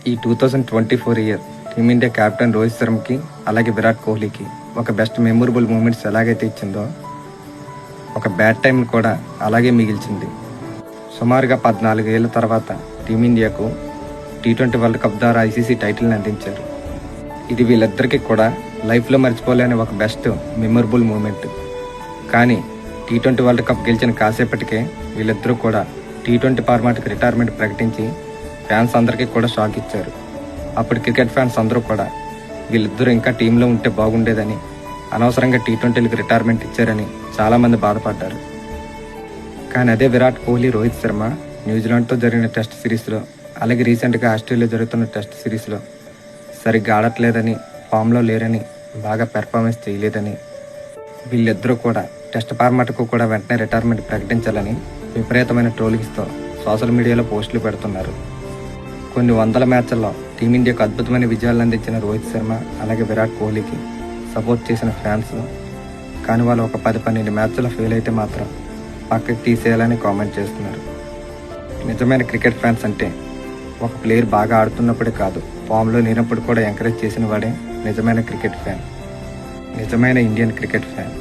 ఈ 2024 year team India captain Rohit శర్మకి అలాగే విరాట్ కోహ్లీకి ఒక బెస్ట్ మెమొరబుల్ మూమెంట్స్ ఎలాగైతే ఇచ్చిందో ఒక బ్యాడ్ టైం కూడా అలాగే మిగిల్చింది. సుమారుగా 14 ఏళ్ల తర్వాత టీమిండియాకు T20 వరల్డ్ కప్ ద్వారా ICC టైటిల్ని అందించారు. ఇది వీళ్ళిద్దరికీ కూడా లైఫ్లో మర్చిపోలేని ఒక బెస్ట్ మెమొరబుల్ మూమెంట్. కానీ T20 వరల్డ్ కప్ గెలిచిన కాసేపటికే వీళ్ళిద్దరూ కూడా T20 ఫార్మాట్కి రిటైర్మెంట్ ప్రకటించి ఫ్యాన్స్ అందరికీ కూడా షాక్ ఇచ్చారు. అప్పుడు క్రికెట్ ఫ్యాన్స్ అందరూ కూడా వీళ్ళిద్దరూ ఇంకా టీంలో ఉంటే బాగుండేదని, అనవసరంగా T20లకు రిటైర్మెంట్ ఇచ్చారని చాలామంది బాధపడ్డారు. కానీ అదే విరాట్ కోహ్లీ, రోహిత్ శర్మ న్యూజిలాండ్తో జరిగిన టెస్ట్ సిరీస్లో అలాగే రీసెంట్గా ఆస్ట్రేలియా జరుగుతున్న టెస్ట్ సిరీస్లో సరిగ్గా ఆడట్లేదని, ఫామ్లో లేరని, బాగా పెర్ఫార్మెన్స్ చేయలేదని, వీళ్ళిద్దరూ కూడా టెస్ట్ ఫార్మాట్కు కూడా వెంటనే రిటైర్మెంట్ ప్రకటించాలని విపరీతమైన ట్రోలింగ్స్తో సోషల్ మీడియాలో పోస్టులు పెడుతున్నారు. కొన్ని వందల మ్యాచ్ల్లో టీమిండియాకు అద్భుతమైన విజయాలు అందించిన రోహిత్ శర్మ అలాగే విరాట్ కోహ్లీకి సపోర్ట్ చేసిన ఫ్యాన్స్ కానీ వాళ్ళు ఒక 10-12 మ్యాచ్ల్లో ఫెయిల్ అయితే మాత్రం పక్కకి తీసేయాలని కామెంట్ చేస్తున్నారు. నిజమైన క్రికెట్ ఫ్యాన్స్ అంటే ఒక ప్లేయర్ బాగా ఆడుతున్నప్పుడే కాదు, ఫామ్లో లేనప్పుడు కూడా ఎంకరేజ్ చేసిన వాడే నిజమైన క్రికెట్ ఫ్యాన్, నిజమైన ఇండియన్ క్రికెట్ ఫ్యాన్.